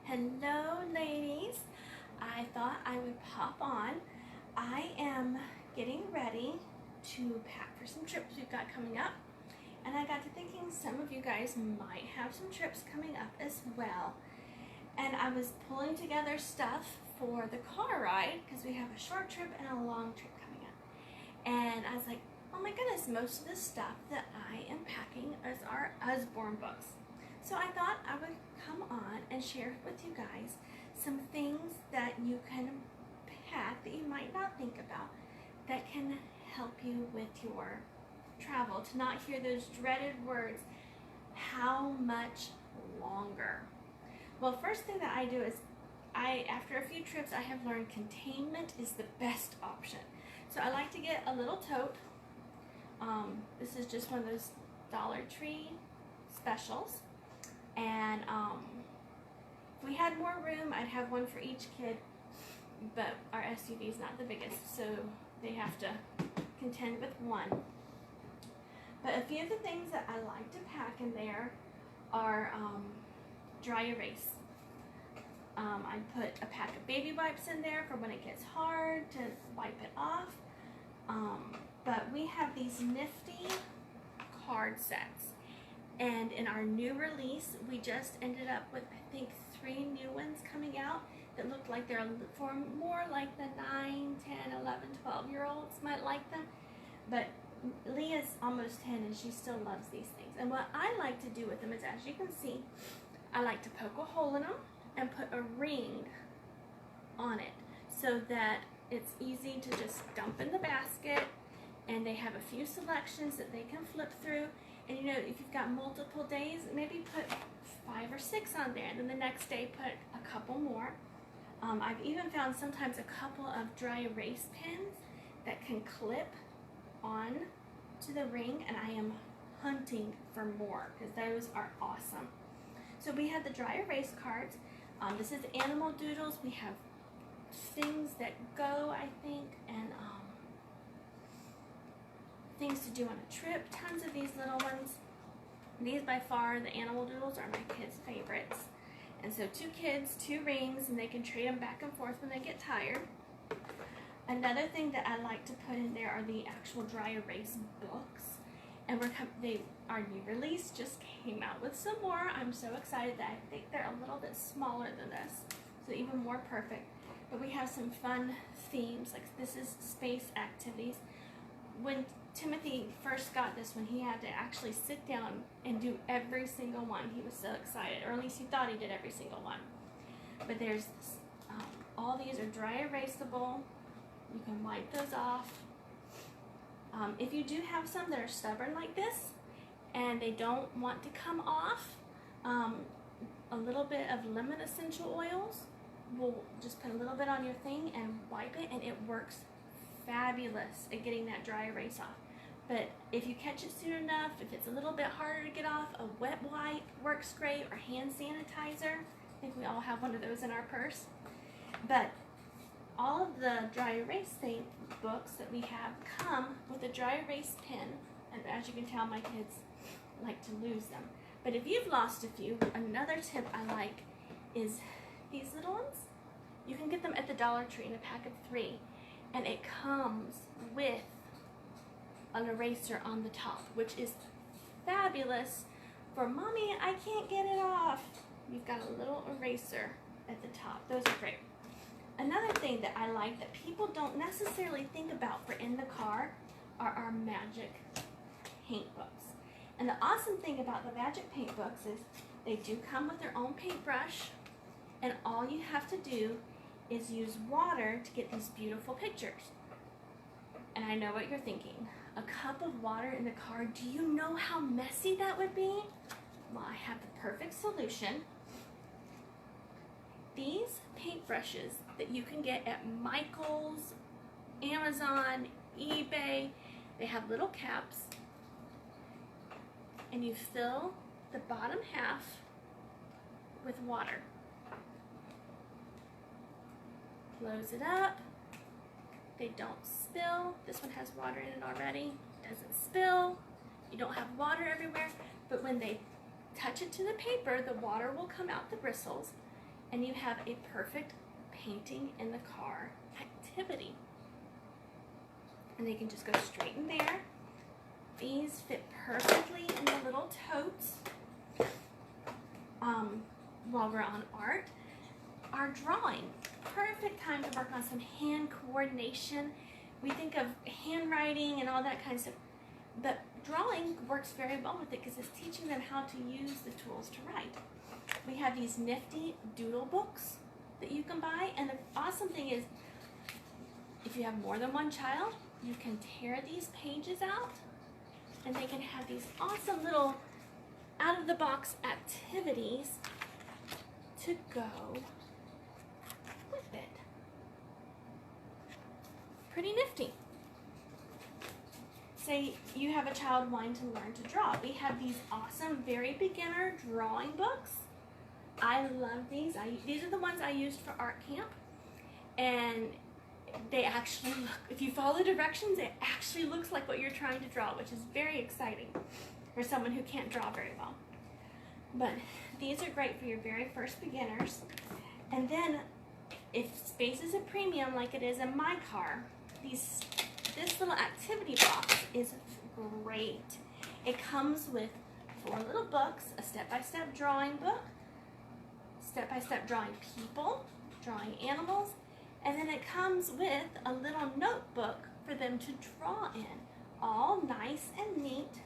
Hello ladies, I thought I would pop on. I am getting ready to pack for some trips we've got coming up, and I got to thinking some of you guys might have some trips coming up as well. And I was pulling together stuff for the car ride because we have a short trip and a long trip coming up. And I was like, oh my goodness, most of the stuff that I am packing is our Usborne books. So I thought I would come on and share with you guys some things that you can pack that you might not think about that can help you with your travel, to not hear those dreaded words, how much longer? Well, first thing that I do is after a few trips, I have learned containment is the best option. So I like to get a little tote. This is just one of those Dollar Tree specials. And if we had more room, I'd have one for each kid, but our SUV is not the biggest, so they have to contend with one. But a few of the things that I like to pack in there are dry erase. I put a pack of baby wipes in there for when it gets hard to wipe it off. But we have these nifty card sets. And in our new release, we just ended up with, I think, 3 new ones coming out that look like they're for more like the 9, 10, 11, 12-year-olds might like them. But Leah's almost 10 and she still loves these things. And what I like to do with them is, as you can see, I like to poke a hole in them and put a ring on it so that it's easy to just dump in the basket, and they have a few selections that they can flip through. And you know, if you've got multiple days, maybe put 5 or 6 on there, and then the next day put a couple more. I've even found sometimes a couple of dry erase pens that can clip on to the ring, and I am hunting for more because those are awesome. So we have the dry erase cards. This is animal doodles. We have things that go, I think, and things to do on a trip. Tons of these little ones. These by far, the animal doodles, are my kids' favorites. And so 2 kids, 2 rings, and they can trade them back and forth when they get tired. Another thing that I like to put in there are the actual dry erase books. And our new release just came out with some more. I'm so excited that I think they're a little bit smaller than this, so even more perfect. But we have some fun themes, like this is space activities. When Timothy first got this one, he had to actually sit down and do every single one. He was so excited, or at least he thought he did every single one. But there's this, all these are dry erasable. You can wipe those off. If you do have some that are stubborn like this and they don't want to come off, a little bit of lemon essential oils, we'll just put a little bit on your thing and wipe it, and it works fabulous at getting that dry erase off. But if you catch it soon enough, if it's a little bit harder to get off, a wet wipe works great, or hand sanitizer. I think we all have one of those in our purse. But all of the dry erase books that we have come with a dry erase pen, and as you can tell, my kids like to lose them. But if you've lost a few, another tip I like is these little ones. You can get them at the Dollar Tree in a pack of 3, and it comes with an eraser on the top, which is fabulous for mommy, I can't get it off. You've got a little eraser at the top. Those are great. Another thing that I like that people don't necessarily think about for in the car are our magic paint books. And the awesome thing about the magic paint books is they do come with their own paintbrush, and all you have to do is use water to get these beautiful pictures. And I know what you're thinking. A cup of water in the car, do you know how messy that would be? Well, I have the perfect solution. These paintbrushes that you can get at Michael's, Amazon, eBay, they have little caps, and you fill the bottom half with water. Close it up. They don't spill. This one has water in it already. Doesn't spill. You don't have water everywhere, but when they touch it to the paper, the water will come out the bristles, and you have a perfect painting in the car activity. And they can just go straight in there. These fit perfectly in the little totes. While we're on art, our drawing, perfect time to work on some hand coordination. We think of handwriting and all that kind of stuff, but drawing works very well with it because it's teaching them how to use the tools to write. We have these nifty doodle books that you can buy, and the awesome thing is, if you have more than one child, you can tear these pages out, and they can have these awesome little out-of-the-box activities to go with it. Pretty nifty. Say you have a child wanting to learn to draw. We have these awesome, very beginner drawing books. I love these. These are the ones I used for art camp, and they actually look, if you follow the directions, it actually looks like what you're trying to draw, which is very exciting for someone who can't draw very well. But these are great for your very first beginners. And then, if space is a premium like it is in my car, this little activity box is great. It comes with 4 little books, a step-by-step drawing book, step-by-step drawing people, drawing animals, and then it comes with a little notebook for them to draw in, all nice and neat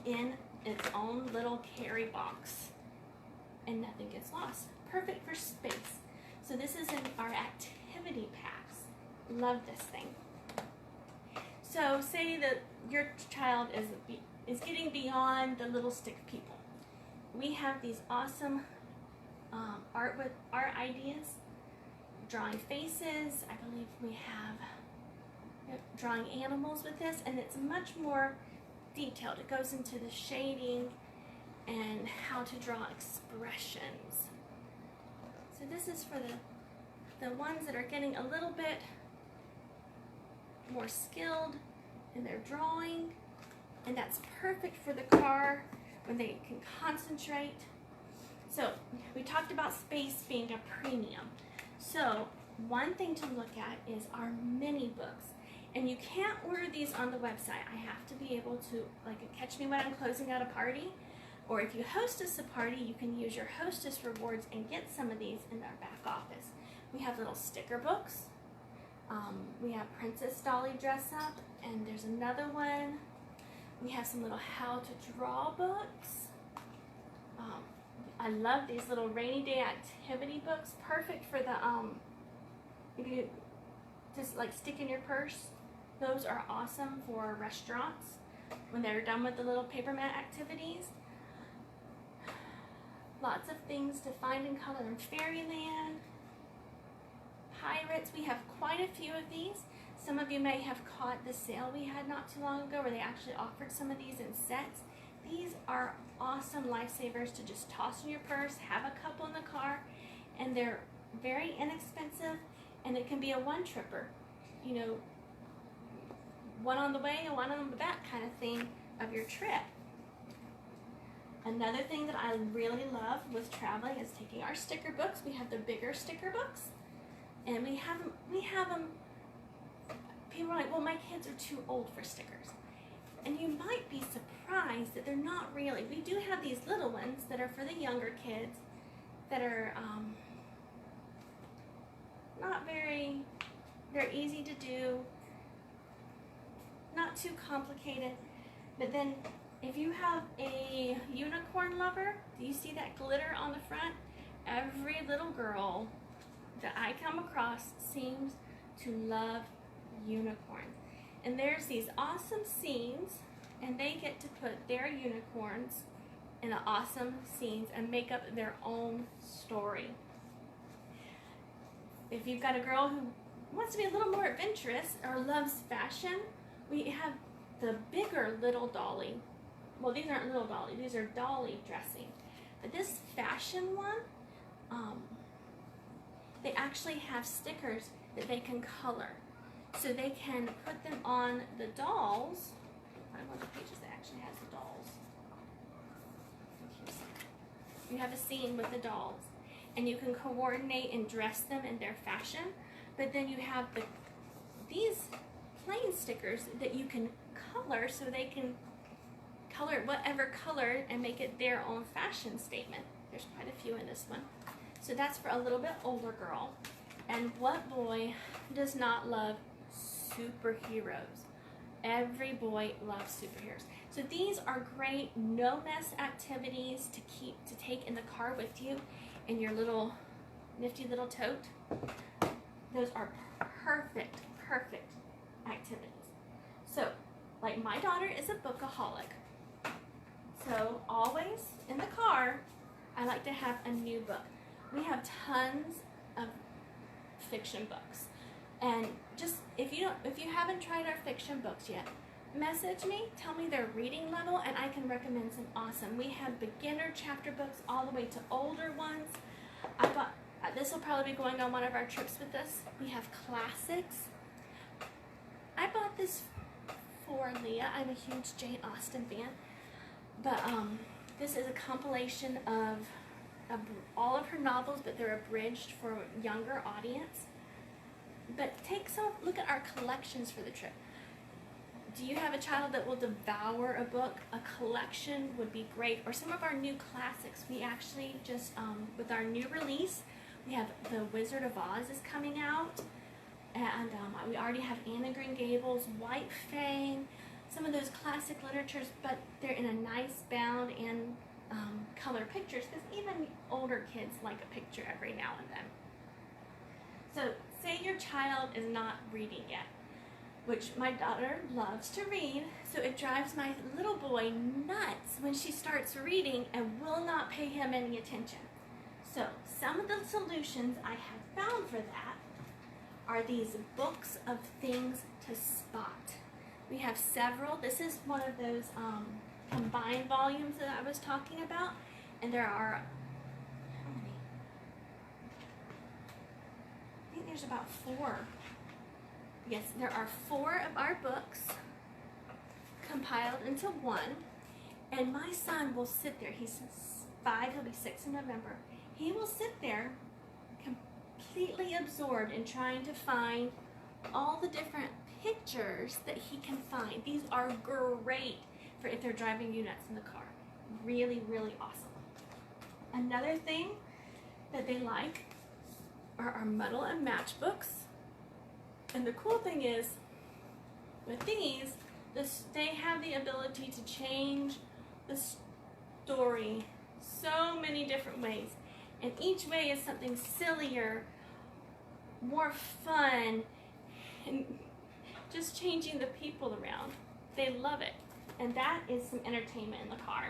in its own little carry box, and nothing gets lost. Perfect for space. So this is in our activity packs. Love this thing. So say that your child is getting beyond the little stick people. We have these awesome art ideas, drawing faces. I believe we have drawing animals with this, and it's much more detailed. It goes into the shading and how to draw expressions. So this is for the ones that are getting a little bit more skilled in their drawing, and that's perfect for the car when they can concentrate. So we talked about space being a premium. So one thing to look at is our mini books. And you can't order these on the website. I have to be able to, like, catch me when I'm closing out a party. Or if you hostess a party, you can use your hostess rewards and get some of these in our back office. We have little sticker books. We have Princess Dolly Dress Up, and there's another one. We have some little how to draw books. I love these little rainy day activity books. Perfect for the, if you just like stick in your purse. Those are awesome for restaurants when they're done with the little paper mat activities. Lots of things to find and color in Fairyland. Pirates, we have quite a few of these. Some of you may have caught the sale we had not too long ago where they actually offered some of these in sets. These are awesome lifesavers to just toss in your purse, have a couple in the car, and they're very inexpensive, and it can be a one-tripper. You know, one on the way and one on the back kind of thing of your trip. Another thing that I really love with traveling is taking our sticker books. We have the bigger sticker books, and we have them. People are like, well, my kids are too old for stickers. And you might be surprised that they're not really. We do have these little ones that are for the younger kids that are not very, they're easy to do, not too complicated. But then if you have a unicorn lover, do you see that glitter on the front? Every little girl that I come across seems to love unicorns. And there's these awesome scenes, and they get to put their unicorns in the awesome scenes and make up their own story. If you've got a girl who wants to be a little more adventurous or loves fashion, we have the bigger little dolly. Well, these aren't little dolly, these are dolly dressing. But this fashion one, they actually have stickers that they can color. So they can put them on the dolls. Find one of the pages that actually has the dolls. You have a scene with the dolls. and you can coordinate and dress them in their fashion. But then you have these plain stickers that you can color, so they can color whatever color and make it their own fashion statement. There's quite a few in this one. So that's for a little bit older girl. And what boy does not love superheroes? Every boy loves superheroes. So these are great no-mess activities to take in the car with you in your little nifty little tote. Those are perfect activities. So, like, my daughter is a bookaholic. So always in the car, I like to have a new book. We have tons of fiction books. And just, if you haven't tried our fiction books yet, message me, tell me their reading level, and I can recommend some awesome. We have beginner chapter books all the way to older ones. I bought, this will probably be going on one of our trips with us. We have classics. I bought this for Leah. I'm a huge Jane Austen fan. But this is a compilation of all of her novels, but they're abridged for a younger audience. But look at our collections for the trip. Do you have a child that will devour a book? A collection would be great. Or some of our new classics. We actually just, with our new release, we have The Wizard of Oz is coming out. And we already have Anne of Green Gables, White Fang, some of those classic literatures, but they're in a nice bound and color pictures, because even older kids like a picture every now and then. So say your child is not reading yet, which my daughter loves to read, so it drives my little boy nuts when she starts reading and will not pay him any attention. So some of the solutions I have found for that are these books of things to spot. We have several. This is one of those combined volumes that I was talking about, and there are, how many? I think there's about 4. Yes, there are 4 of our books compiled into one, and my son will sit there. He's 5, he'll be 6 in November. He will sit there completely absorbed in trying to find all the different pictures that he can find. These are great for if they're driving you nuts in the car. Really, really awesome. Another thing that they like are our muddle and match books. And the cool thing is, with these, they have the ability to change the story so many different ways. And each way is something sillier, more fun, and just changing the people around. They love it. And that is some entertainment in the car.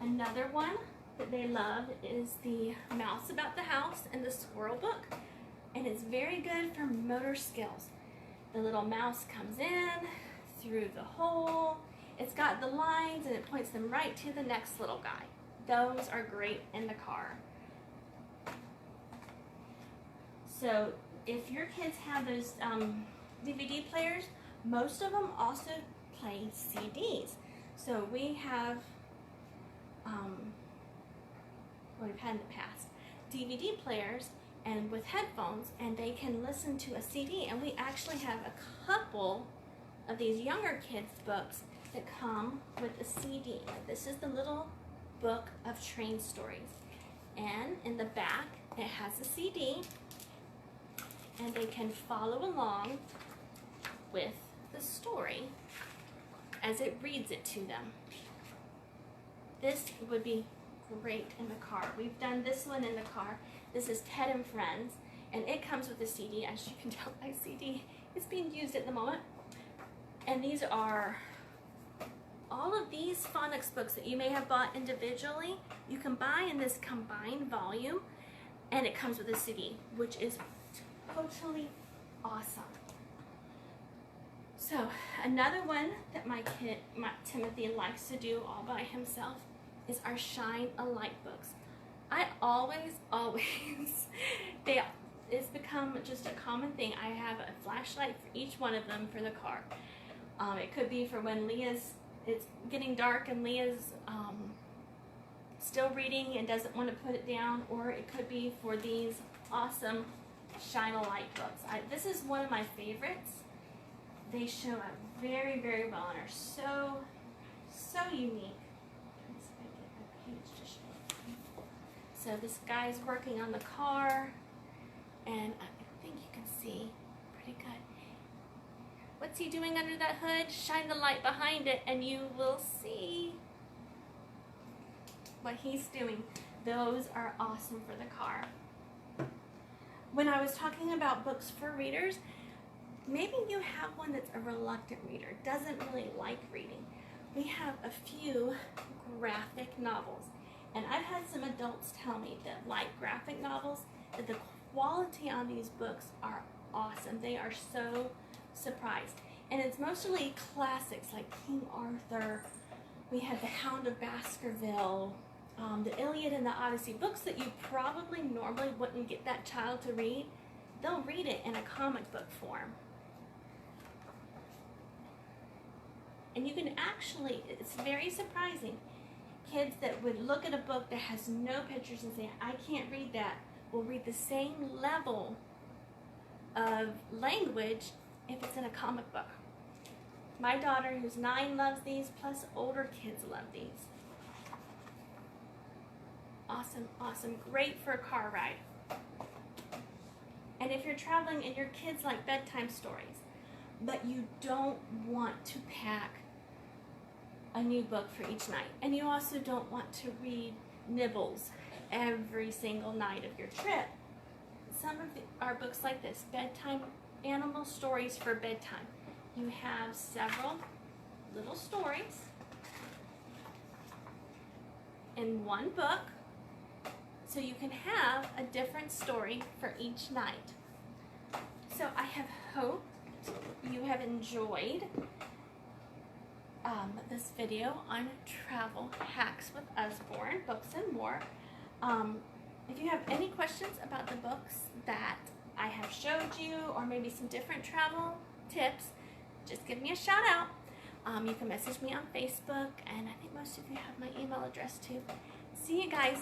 Another one that they love is the Mouse About the House and the Squirrel book. And it's very good for motor skills. The little mouse comes in through the hole. It's got the lines and it points them right to the next little guy. Those are great in the car. So if your kids have those DVD players, most of them also play CDs. So we have, we've had in the past, DVD players and with headphones, and they can listen to a CD. And we actually have a couple of these younger kids' books that come with a CD. This is the little book of train stories. And in the back, it has a CD, and they can follow along with the story as it reads it to them. This would be great in the car. We've done this one in the car. This is Ted and Friends, and it comes with a CD. As you can tell, my CD is being used at the moment. And these are all of these phonics books that you may have bought individually. You can buy in this combined volume, and it comes with a CD, which is totally awesome. So another one that my Timothy likes to do all by himself is our Shine a Light books. I always, it's become just a common thing. I have a flashlight for each one of them for the car. It could be for when it's getting dark and Leah's still reading and doesn't want to put it down, or it could be for these awesome shine a light books. This is one of my favorites. They show up very, very well and are so unique. Let's see if I get my page to show. So this guy's working on the car, and I think you can see pretty good. What's he doing under that hood? Shine the light behind it and you will see what he's doing. Those are awesome for the car. When I was talking about books for readers, maybe you have one that's a reluctant reader, doesn't really like reading. We have a few graphic novels, and I've had some adults tell me that like graphic novels, that the quality on these books are awesome. They are so surprised. And it's mostly classics like King Arthur. We had The Hound of Baskerville, the Iliad and the Odyssey, books that you probably normally wouldn't get that child to read. They'll read it in a comic book form. And you can actually, it's very surprising, kids that would look at a book that has no pictures and say, I can't read that, will read the same level of language if it's in a comic book. My daughter, who's 9, loves these, plus older kids love these. Awesome, awesome. Great for a car ride. And if you're traveling and your kids like bedtime stories, but you don't want to pack a new book for each night, and you also don't want to read nibbles every single night of your trip, some of our books like this, Bedtime Animal Stories for Bedtime. You have several little stories in one book, so you can have a different story for each night. So I have hoped you have enjoyed this video on travel hacks with Usborne, books and more. If you have any questions about the books that I have showed you, or maybe some different travel tips, just give me a shout out. You can message me on Facebook, and I think most of you have my email address too. See you guys.